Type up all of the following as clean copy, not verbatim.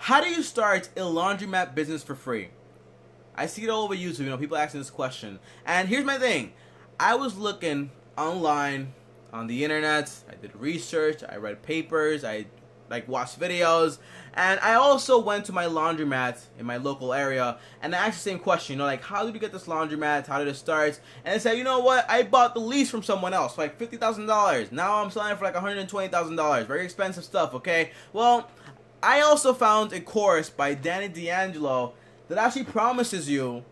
How do you start a laundromat business for free? I see it all over YouTube, people asking this question. And here's my thing. I was looking online on the internet. I did research. I read papers. I watched videos. And I also went to my laundromat in my local area and I asked the same question, how did you get this laundromat? How did it start? And they said, you know what? I bought the lease from someone else for like $50,000. Now I'm selling it for like $120,000. Very expensive stuff, okay? Well, I also found a course by Danny D'Angelo that actually promises you,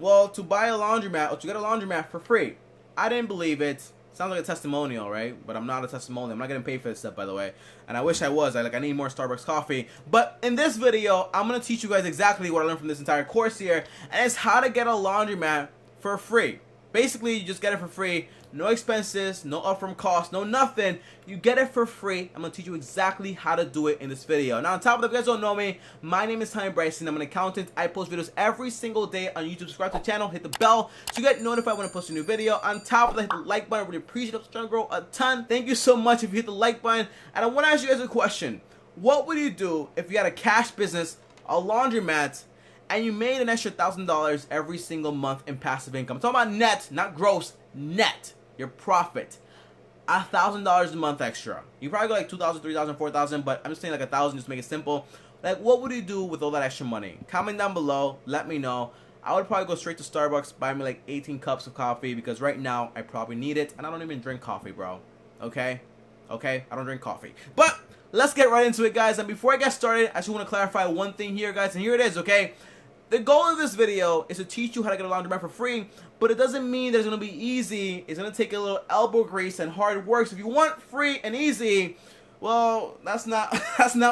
to buy a laundromat or to get a laundromat for free. I didn't believe it. Sounds like a testimonial, right? But I'm not a testimonial. I'm not getting paid for this stuff, by the way. And I wish I was. I need more Starbucks coffee. But in this video, I'm going to teach you guys exactly what I learned from this entire course here. And it's how to get a laundromat for free. Basically, you just get it for free. No expenses, no upfront costs, no nothing. You get it for free. I'm going to teach you exactly how to do it in this video. Now, on top of that, if you guys don't know me, my name is Tommy Bryson. I'm an accountant. I post videos every single day on YouTube. Subscribe to the channel, hit the bell so you get notified when I post a new video. On top of that, hit the like button. I really appreciate it. It's trying to grow a ton. Thank you so much if you hit the like button. And I want to ask you guys a question. What would you do if you had a cash business, a laundromat, and you made an extra $1,000 every single month in passive income? I'm talking about net, not gross, net. Your profit, $1,000 a month extra. You probably go like 2,000, 3,000, 4,000, but I'm just saying like 1,000 just to make it simple. What would you do with all that extra money? Comment down below. Let me know. I would probably go straight to Starbucks, buy me like 18 cups of coffee because right now I probably need it, and I don't even drink coffee, bro. Okay, I don't drink coffee. But let's get right into it, guys. And before I get started, I just want to clarify one thing here, guys, and here it is. Okay. The goal of this video is to teach you how to get a laundromat for free, but it doesn't mean that it's going to be easy. It's going to take a little elbow grease and hard work. So if you want free and easy, well, that's not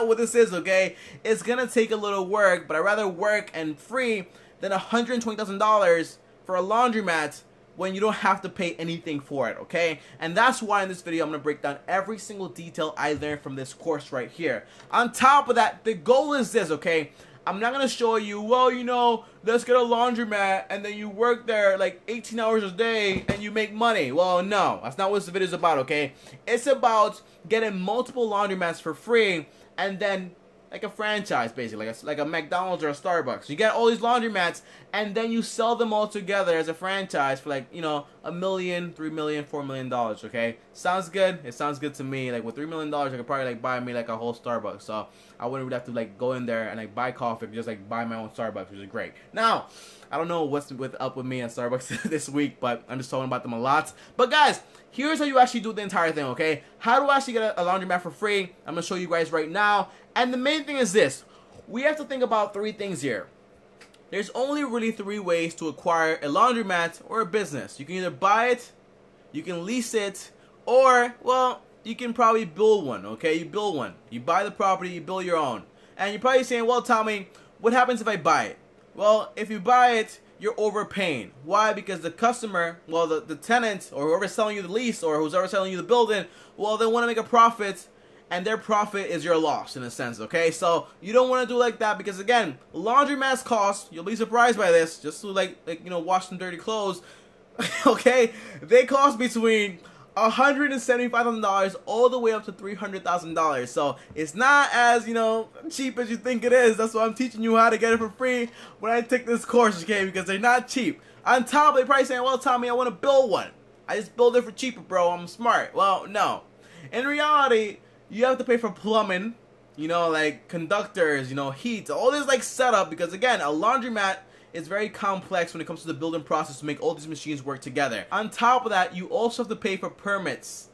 what this is, okay? It's going to take a little work, but I'd rather work and free than $120,000 for a laundromat when you don't have to pay anything for it, okay? And that's why in this video I'm going to break down every single detail I learned from this course right here. On top of that, the goal is this, okay? I'm not going to show you, let's get a laundromat and then you work there like 18 hours a day and you make money. Well, no, that's not what this video is about, okay? It's about getting multiple laundromats for free and then like a franchise, basically, like a McDonald's or a Starbucks. You get all these laundromats and then you sell them all together as a franchise for like, $1 million, $3 million, $4 million, okay? Sounds good? It sounds good to me. Like with $3 million, I could probably like buy me like a whole Starbucks. So I wouldn't really have to like go in there and like buy coffee, just like buy my own Starbucks, which is great. Now, I don't know what's up with me and Starbucks this week, but I'm just talking about them a lot. But guys, here's how you actually do the entire thing, okay? How do I actually get a laundromat for free? I'm going to show you guys right now. And the main thing is this. We have to think about three things here. There's only really three ways to acquire a laundromat or a business. You can either buy it, you can lease it, or, you can probably build one, okay? You build one. You buy the property, you build your own. And you're probably saying, well, Tommy, what happens if I buy it? Well, if you buy it, you're overpaying. Why? Because the customer, the tenant, or whoever's selling you the lease, or who's ever selling you the building, they want to make a profit, and their profit is your loss, in a sense, okay? So, you don't want to do like that, because again, laundromats cost, you'll be surprised by this, just to wash some dirty clothes, okay? They cost between $175,000 all the way up to $300,000. So it's not as cheap as you think it is. That's why I'm teaching you how to get it for free when I take this course, okay? Because they're not cheap. On top, they're probably saying, well, Tommy, I want to build one. I just build it for cheaper, bro. I'm smart. Well, no. In reality, you have to pay for plumbing, like conductors, heat, all this like setup. Because again, a laundromat is very complex when it comes to the building process to make all these machines work together. On top of that, you also have to pay for permits.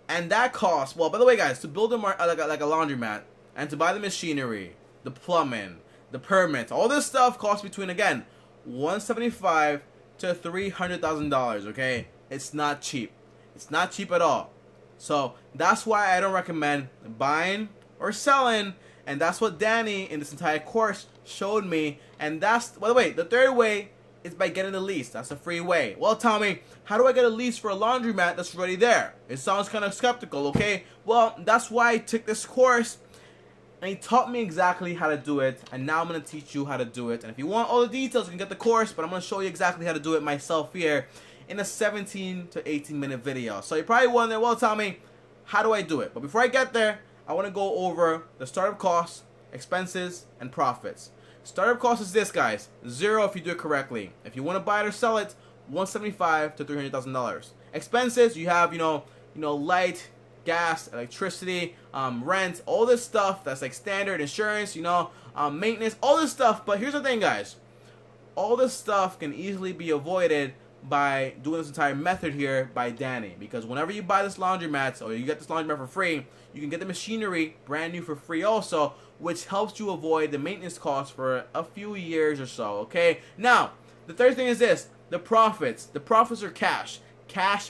And that costs, by the way, guys, to build like a laundromat and to buy the machinery, the plumbing, the permits, all this stuff costs between, again, $175,000 to $300,000, okay? It's not cheap. It's not cheap at all. So that's why I don't recommend buying or selling. And that's what Danny in this entire course showed me. And that's, by the way, the third way is by getting a lease. That's a free way. Well, Tommy, how do I get a lease for a laundromat that's already there? It sounds kind of skeptical, okay? Well, that's why I took this course. And he taught me exactly how to do it. And now I'm going to teach you how to do it. And if you want all the details, you can get the course. But I'm going to show you exactly how to do it myself here in a 17 to 18 minute video. So you're probably wondering, well, Tommy, how do I do it? But before I get there, I want to go over the startup costs, expenses, and profits. Startup cost is this, guys. 0 if you do it correctly. If you want to buy it or sell it, $175,000 to $300,000. Expenses, you have, light, gas, electricity, rent, all this stuff that's like standard insurance, maintenance, all this stuff. But here's the thing, guys. All this stuff can easily be avoided by doing this entire method here by Danny, because whenever you buy this laundromat or you get this laundromat for free, you can get the machinery brand new for free also, which helps you avoid the maintenance costs for a few years or so. Okay, now the third thing is this: the profits. The profits are cash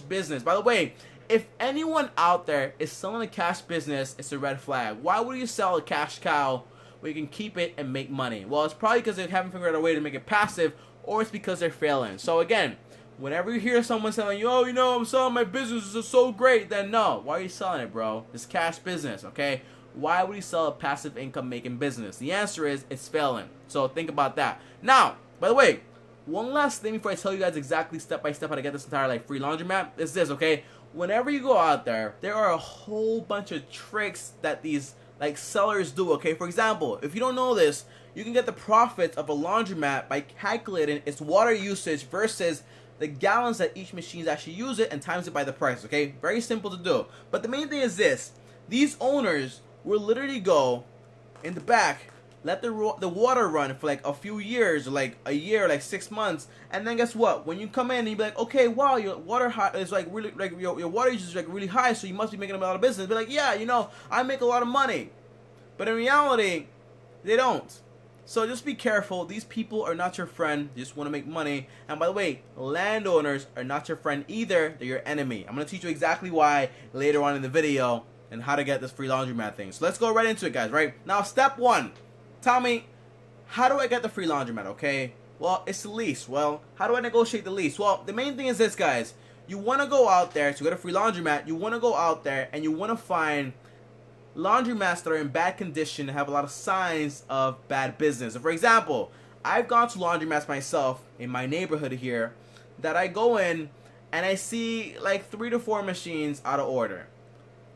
business. By the way, if anyone out there is selling a cash business, it's a red flag. Why would you sell a cash cow where you can keep it and make money? Well, it's probably because they haven't figured out a way to make it passive, or it's because they're failing. So again, whenever you hear someone selling you, I'm selling my business, this is so great, then no. Why are you selling it, bro? It's cash business, okay? Why would you sell a passive income making business? The answer is it's failing. So think about that. Now, by the way, one last thing before I tell you guys exactly step by step how to get this entire free laundromat is this, okay? Whenever you go out there are a whole bunch of tricks that these sellers do, okay? For example, if you don't know this, you can get the profits of a laundromat by calculating its water usage versus the gallons that each machine is actually using and times it by the price, okay? Very simple to do. But the main thing is this: these owners will literally go in the back, let the water run for a few years, or a year, 6 months, and then guess what? When you come in and you be like, okay, wow, your water is really your water usage is really high, so you must be making a lot of business. Be like, yeah, I make a lot of money, but in reality, they don't. So just be careful. These people are not your friend. They just want to make money. And by the way, landowners are not your friend either. They're your enemy. I'm going to teach you exactly why later on in the video and how to get this free laundromat thing. So let's go right into it, guys, right? Now, step 1. Tell me, how do I get the free laundromat, okay? Well, it's the lease. Well, how do I negotiate the lease? Well, the main thing is this, guys. You want to go out there to get a free laundromat. You want to go out there and you want to find laundromats that are in bad condition and have a lot of signs of bad business. So for example, I've gone to laundromats myself in my neighborhood here that I go in and I see 3 to 4 machines out of order.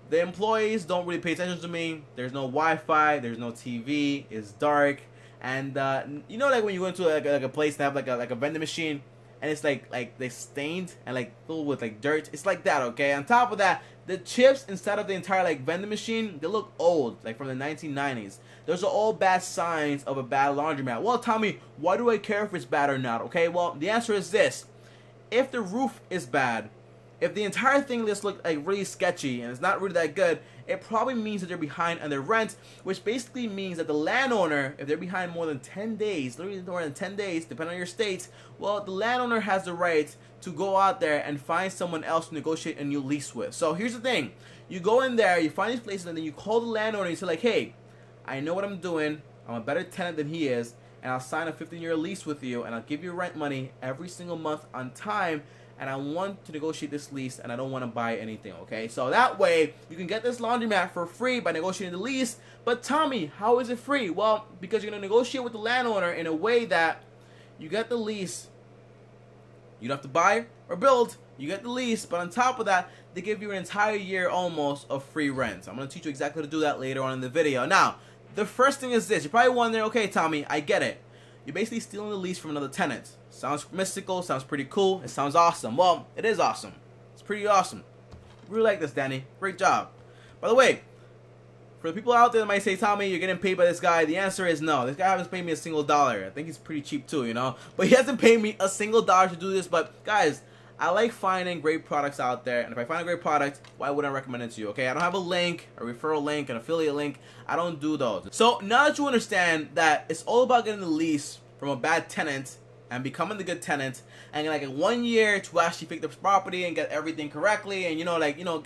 The employees don't really pay attention to me. There's no Wi-Fi, there's no TV, it's dark, and when you go into a place and have a vending machine and it's they stained and filled with dirt. It's like that, okay? On top of that, the chips inside of the entire vending machine, they look old, from the 1990s. Those are all bad signs of a bad laundromat. Well, tell me, why do I care if it's bad or not? Okay, well, the answer is this: if the roof is bad, if the entire thing just looks really sketchy and it's not really that good, it probably means that they're behind on their rent, which basically means that the landowner, if they're behind more than 10 days, literally more than 10 days, depending on your state, well, the landowner has the right to go out there and find someone else to negotiate a new lease with. So here's the thing: you go in there, you find these places, and then you call the landowner and you say hey, I know what I'm doing, I'm a better tenant than he is, and I'll sign a 15-year lease with you, and I'll give you rent money every single month on time, and I want to negotiate this lease, and I don't want to buy anything, okay? So that way, you can get this laundromat for free by negotiating the lease. But tell me, how is it free? Well, because you're going to negotiate with the landowner in a way that you get the lease. You don't have to buy or build. You get the lease, but on top of that, they give you an entire year almost of free rent. I'm going to teach you exactly how to do that later on in the video. Now, the first thing is this. You're probably wondering, okay, Tommy, I get it. You're basically stealing the lease from another tenant. Sounds mystical, sounds pretty cool, it sounds awesome. Well, it is awesome. It's pretty awesome. Really like this, Danny. Great job. By the way, for the people out there that might say, Tommy, you're getting paid by this guy, the answer is no. This guy hasn't paid me a single dollar. I think he's pretty cheap too, But he hasn't paid me a single dollar to do this. But guys, I like finding great products out there, and if I find a great product, why wouldn't I recommend it to you, okay? I don't have a link, a referral link, an affiliate link. I don't do those. So now that you understand that it's all about getting the lease from a bad tenant and becoming the good tenant, and in 1 year to actually pick the property and get everything correctly, and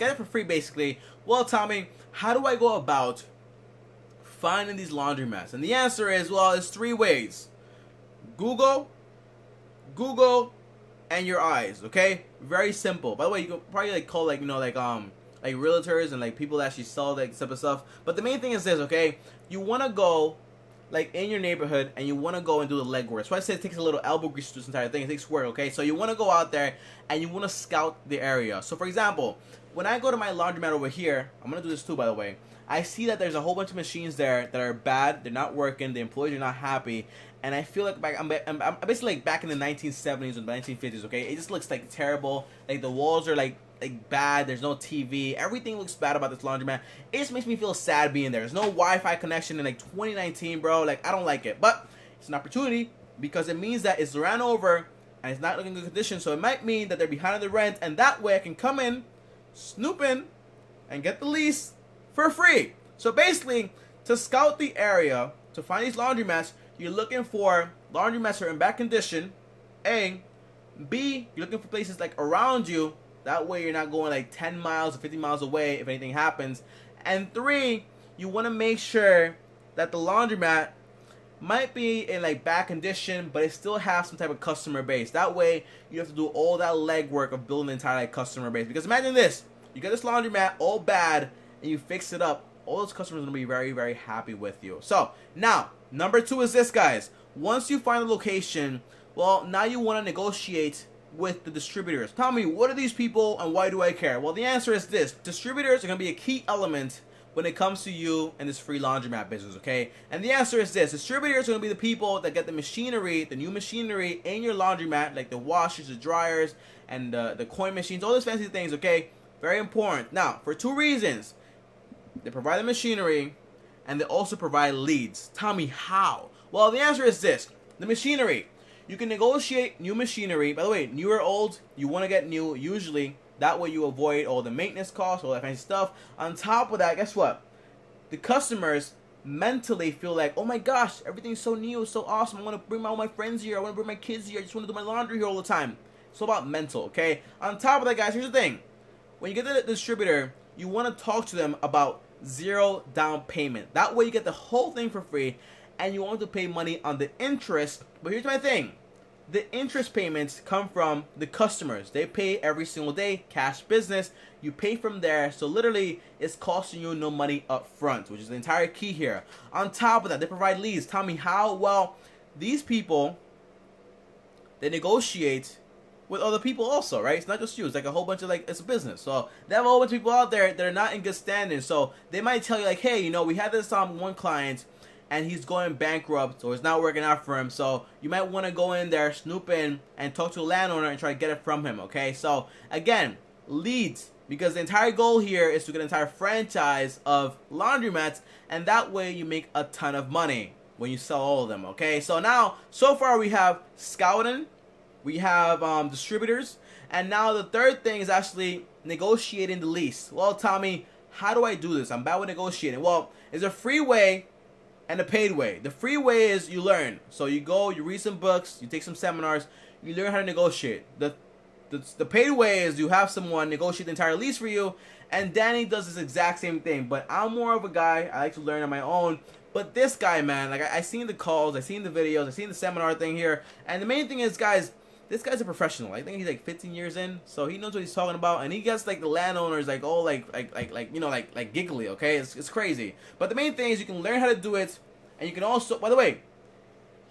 get it for free basically. Well, Tommy, how do I go about finding these laundromats? And the answer is, well, it's 3 ways: Google, and your eyes, okay? Very simple. By the way, you can probably call realtors and people that actually sell that type of stuff. But the main thing is this, okay? You want to go in your neighborhood and you want to go and do the legwork. So I say it takes a little elbow grease to do this entire thing. It takes work, okay? So you want to go out there and you want to scout the area. So for example, when I go to my laundromat over here, I'm going to do this too, by the way. I see that there's a whole bunch of machines there that are bad, they're not working, the employees are not happy, and I feel like I'm basically like back in the 1970s or the 1950s, okay? It just looks like terrible, like the walls are like bad, there's no TV, everything looks bad about this laundromat. It just makes me feel sad being there. There's no Wi-Fi connection in like 2019, bro. Like, I don't like it, but it's an opportunity because it means that it's ran over and it's not looking in good condition, so it might mean that they're behind on the rent, and that way I can come in, snoop in, and get the lease for free. So basically, to scout the area, to find these laundromats, you're looking for laundromats that are in bad condition, A. B, you're looking for places like around you. That way you're not going like 10 miles or 50 miles away if anything happens. And 3, you want to make sure that the laundromat might be in like bad condition, but it still has some type of customer base. That way you have to do all that legwork of building an entire like, customer base. Because imagine this, you get this laundromat all bad and you fix it up. All those customers are going to be very, very happy with you. So now, number 2 is this, guys. Once you find the location, well, now you want to negotiate with the distributors. Tell me, what are these people and why do I care? Well, the answer is this. Distributors are going to be a key element when it comes to you and this free laundromat business, okay? And the answer is this. Distributors are going to be the people that get the machinery, the new machinery in your laundromat, like the washers, the dryers, and the coin machines, all those fancy things, okay? Very important. Now, for 2 reasons. They provide the machinery, and they also provide leads. Tell me how. Well, the answer is this. The machinery. You can negotiate new machinery. By the way, new or old, you want to get new usually. That way you avoid all the maintenance costs, all that fancy stuff. On top of that, guess what? The customers mentally feel like, oh my gosh, everything's so new, so awesome. I want to bring all my friends here. I want to bring my kids here. I just want to do my laundry here all the time. It's all about mental, okay? On top of that, guys, here's the thing. When you get to the distributor, you want to talk to them about 0 down payment. That way you get the whole thing for free, and you want to pay money on the interest. But here's my thing. The interest payments come from the customers. They pay every single day, cash business. You pay from there, so literally it's costing you no money up front, which is the entire key here. On top of that, they provide leads. Tell me how? Well, these people, they negotiate with other people also, right? It's not just you. It's like a whole bunch of it's a business. So they have a whole bunch of people out there that are not in good standing. So they might tell you like, hey, you know, we had this one client and he's going bankrupt or it's not working out for him. So you might want to go in there, snoop in, and talk to a landowner and try to get it from him, okay? So again, leads. Because the entire goal here is to get an entire franchise of laundromats, and that way you make a ton of money when you sell all of them, okay? So now, so far we have scouting, we have distributors, and now the third thing is actually negotiating the lease. Well, Tommy, how do I do this? I'm bad with negotiating. Well, there's a free way and a paid way. The free way is you learn. So you go, you read some books, you take some seminars, you learn how to negotiate. The paid way is you have someone negotiate the entire lease for you, and Danny does this exact same thing. But I'm more of a guy, I like to learn on my own. But this guy, man, like I seen the calls, I seen the videos, I seen the seminar thing here, and the main thing is, guys, this guy's a professional. I think he's like 15 years in, so he knows what he's talking about, and he gets like the landowners like all like you know like giggly. Okay, it's crazy. But the main thing is you can learn how to do it, and you can also, by the way,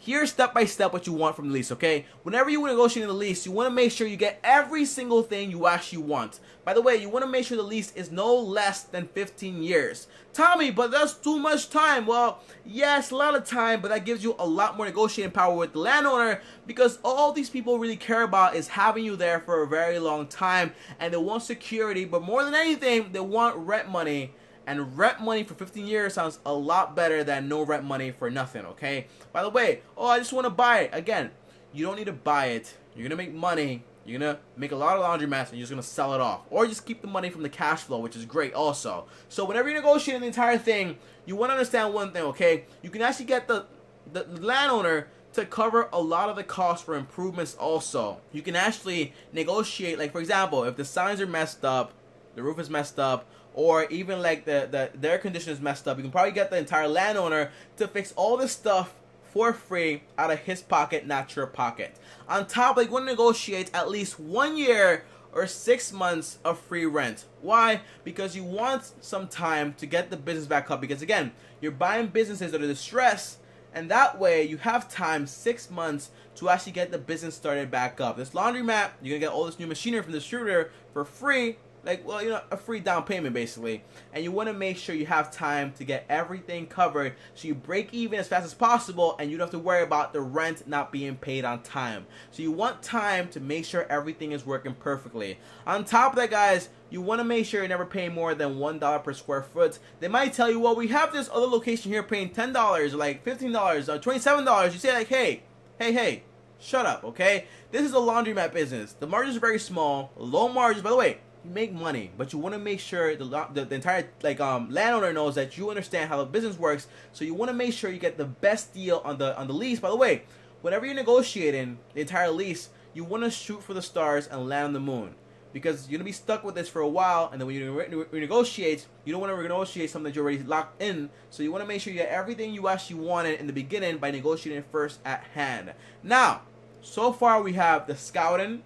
here's step by step what you want from the lease, okay? Whenever you negotiate the lease, you want to make sure you get every single thing you actually want. By the way, you want to make sure the lease is no less than 15 years. Tommy, but that's too much time. Well, yes, a lot of time, but that gives you a lot more negotiating power with the landowner, because all these people really care about is having you there for a very long time, and they want security, but more than anything, they want rent money. And rent money for 15 years sounds a lot better than no rent money for nothing, okay? By the way, oh, I just want to buy it. Again, you don't need to buy it. You're going to make money. You're going to make a lot of laundromats and you're just going to sell it off. Or just keep the money from the cash flow, which is great also. So whenever you're negotiating the entire thing, you want to understand one thing, okay? You can actually get the landowner to cover a lot of the costs for improvements also. You can actually negotiate, like for example, if the signs are messed up, the roof is messed up, or even like the air conditioner is messed up, you can probably get the entire landowner to fix all this stuff for free out of his pocket, not your pocket. On top, like, you want to negotiate at least 1 year or 6 months of free rent. Why? Because you want some time to get the business back up. Because again, you're buying businesses that are distressed, and that way you have time, 6 months, to actually get the business started back up. This laundromat, you're gonna get all this new machinery from the distributor for free. like, well, you know, a free down payment basically, and you want to make sure you have time to get everything covered so you break even as fast as possible and you don't have to worry about the rent not being paid on time. So you want time to make sure everything is working perfectly. On top of that, guys, you want to make sure you're never paying more than $1 per square foot. They might tell you, well, we have this other location here paying $10 or like $15 or $27. You say like, hey, shut up, okay? This is a laundromat business. The margins are very small, low margins. By the way, you make money, but you want to make sure the entire landowner knows that you understand how the business works. So you want to make sure you get the best deal on the lease. By the way, whenever you're negotiating the entire lease, you want to shoot for the stars and land on the moon, because you're gonna be stuck with this for a while, and then when you renegotiate, you don't want to renegotiate something that you're already locked in. So you want to make sure you get everything you actually wanted in the beginning by negotiating first at hand. Now, so far we have the scouting,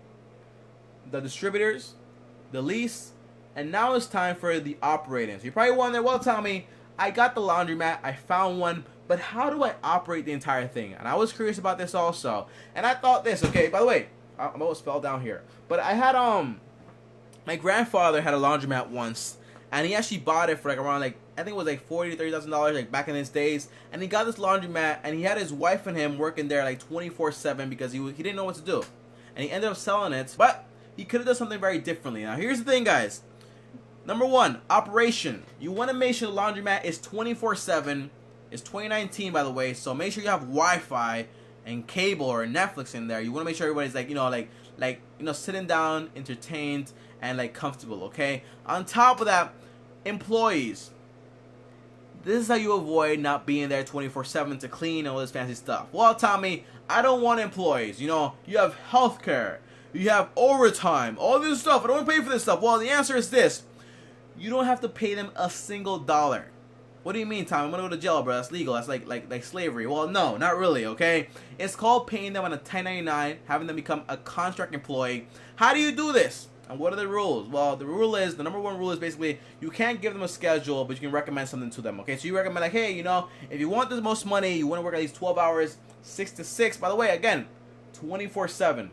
the distributors, the lease, and now it's time for the operating. So you're probably wondering, well, Tommy, I got the laundromat, I found one, but how do I operate the entire thing? And I was curious about this also, and I thought this. Okay, by the way, I'm almost spelled down here, but I had my grandfather had a laundromat once, and he actually bought it for like around like, I think it was like $40,000 to $30,000 like back in his days. And he got this laundromat, and he had his wife and him working there like 24/7 because he didn't know what to do, and he ended up selling it. But he could have done something very differently. Now here's the thing, guys. Number one, operation. You want to make sure the laundromat is 24/7. It's 2019, by the way, so make sure you have Wi-Fi and cable or Netflix in there. You want to make sure everybody's like sitting down, entertained, and like comfortable, okay? On top of that, employees. This is how you avoid not being there 24/7 to clean and all this fancy stuff. Well, Tommy, I don't want employees. You know, you have healthcare, you have overtime, all this stuff. I don't want to pay for this stuff. Well, the answer is this. You don't have to pay them a single dollar. What do you mean, Tommy? I'm gonna go to jail, bro. That's legal. That's like slavery. Well, no, not really, okay? It's called paying them on a 1099, having them become a contract employee. How do you do this? And what are the rules? Well, the number one rule is basically you can't give them a schedule, but you can recommend something to them, okay? So you recommend like, hey, you know, if you want the most money, you want to work at least 12 hours, 6 to 6. By the way, again, 24/7.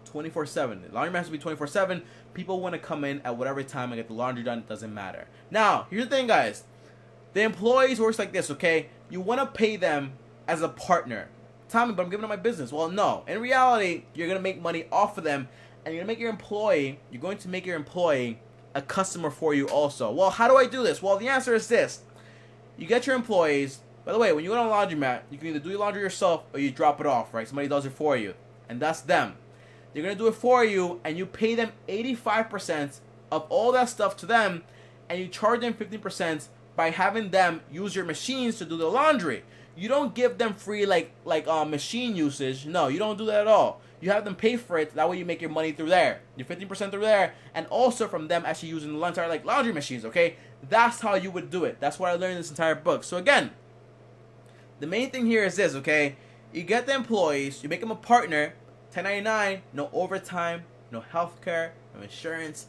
24/7. The laundry has to be 24/7. People want to come in at whatever time and get the laundry done. It doesn't matter. Now, here's the thing, guys. The employees works like this, okay? You want to pay them as a partner. Tommy, but I'm giving them my business. Well, no. In reality, you're going to make money off of them, and you're going to make your employee a customer for you also. Well, how do I do this? Well, the answer is this. You get your employees. By the way, when you go to a laundromat, you can either do your laundry yourself or you drop it off, right? Somebody does it for you, and that's them. They're going to do it for you, and you pay them 85% of all that stuff to them, and you charge them 15% by having them use your machines to do the laundry. You don't give them free like machine usage. No, you don't do that at all. You have them pay for it. That way you make your money through there. Your 15% through there, and also from them actually using the entire like laundry machines, okay? That's how you would do it. That's what I learned in this entire book. So again, the main thing here is this, okay? You get the employees, you make them a partner, 1099, no overtime, no healthcare, no insurance,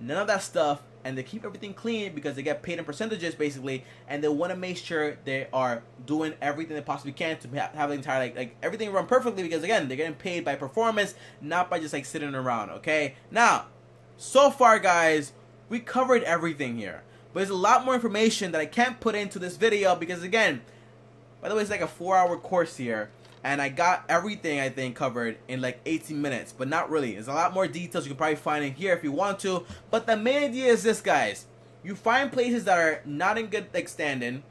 none of that stuff. And they keep everything clean because they get paid in percentages basically, and they want to make sure they are doing everything they possibly can to have the entire like everything run perfectly, because again, they're getting paid by performance, not by just like sitting around, okay? Now, so far, guys, we covered everything here, but there's a lot more information that I can't put into this video because again, by the way, it's like a 4-hour course here. And I got everything, I think, covered in like 18 minutes. But not really. There's a lot more details you can probably find in here if you want to. But the main idea is this, guys. You find places that are not in good like standing.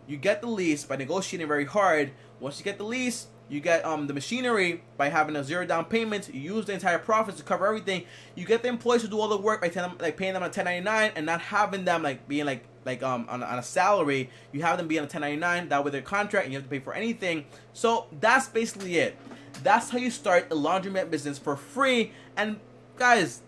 You get the lease by negotiating very hard. Once you get the lease, you get the machinery by having a 0 down payment. You use the entire profits to cover everything. You get the employees to do all the work by paying them on 1099 and not having them like being on a salary. You have them be on a 1099. That way they're contract and you have to pay for anything. So that's basically it. That's how you start a laundromat business for free. And guys,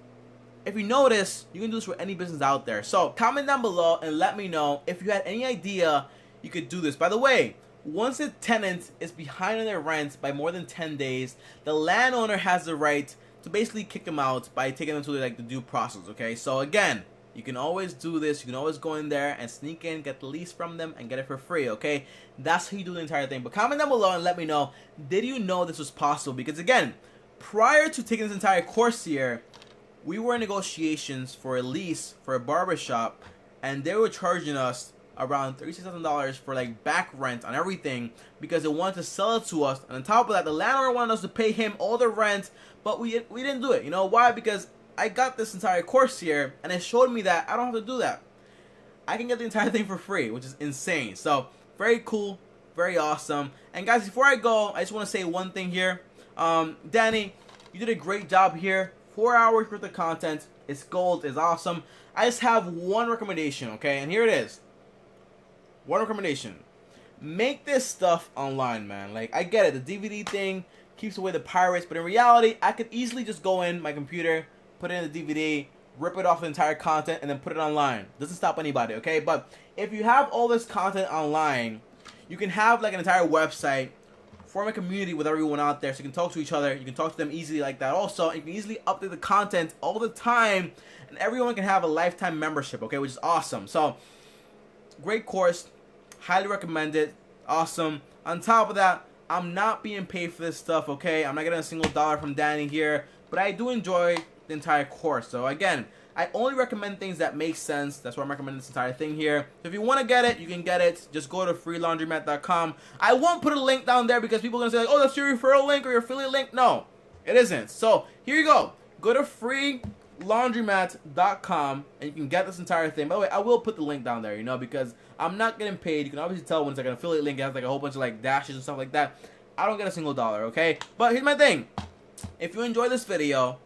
if you notice, you can do this for any business out there. So comment down below and let me know if you had any idea you could do this. By the way, once a tenant is behind on their rent by more than 10 days, the landowner has the right to basically kick them out by taking them to the due process, okay? So again, you can always do this. You can always go in there and sneak in, get the lease from them, and get it for free, okay? That's how you do the entire thing. But comment down below and let me know, did you know this was possible? Because again, prior to taking this entire course here, we were in negotiations for a lease for a barbershop, and they were charging us around $36,000 for like back rent on everything because they wanted to sell it to us. And on top of that, the landlord wanted us to pay him all the rent, but we didn't do it. You know why? Because I got this entire course here, and it showed me that I don't have to do that. I can get the entire thing for free, which is insane. So very cool, very awesome. And guys, before I go, I just want to say one thing here. Danny, you did a great job here. 4 hours worth of content. It's gold. It's awesome. I just have one recommendation, okay? And here it is. One recommendation. Make this stuff online, man. Like, I get it. The DVD thing keeps away the pirates. But in reality, I could easily just go in my computer, put it in the DVD, rip it off the entire content, and then put it online. Doesn't stop anybody, okay? But if you have all this content online, you can have like an entire website, form a community with everyone out there so you can talk to each other. You can talk to them easily like that also. And you can easily update the content all the time. And everyone can have a lifetime membership, okay? Which is awesome. So, great course. Highly recommend it. Awesome. On top of that, I'm not being paid for this stuff, okay? I'm not getting a single dollar from Danny here. But I do enjoy the entire course. So, again, I only recommend things that make sense. That's why I'm recommending this entire thing here. So if you want to get it, you can get it. Just go to freelaundromat.com. I won't put a link down there because people are going to say, like, oh, that's your referral link or your affiliate link. No, it isn't. So here you go. Go to freelaundromat.com and you can get this entire thing. By the way, I will put the link down there, you know, because I'm not getting paid. You can obviously tell when it's like an affiliate link. It has like a whole bunch of like dashes and stuff like that. I don't get a single dollar, okay? But here's my thing. If you enjoy this video,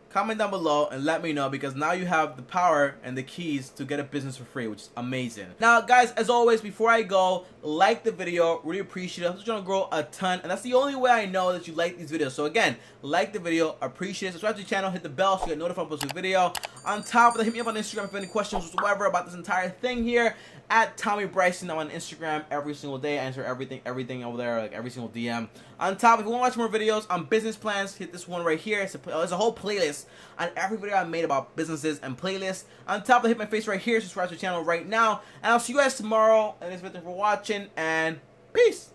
comment down below and let me know, because now you have the power and the keys to get a business for free, which is amazing. Now, guys, as always, before I go, like the video. Really appreciate it. I'm just trying to grow a ton, and that's the only way I know that you like these videos. So again, like the video, appreciate it. Subscribe to the channel, hit the bell so you get notified when I post a video. On top of that, hit me up on Instagram if you have any questions whatsoever about this entire thing here. At Tommy Bryson, I'm on Instagram every single day. I answer everything over there, like every single DM. On top, if you want to watch more videos on business plans, hit this one right here. It's a whole playlist on every video I made about businesses and playlists. On top, hit my face right here. Subscribe to the channel right now. And I'll see you guys tomorrow. And thanks for watching, and peace.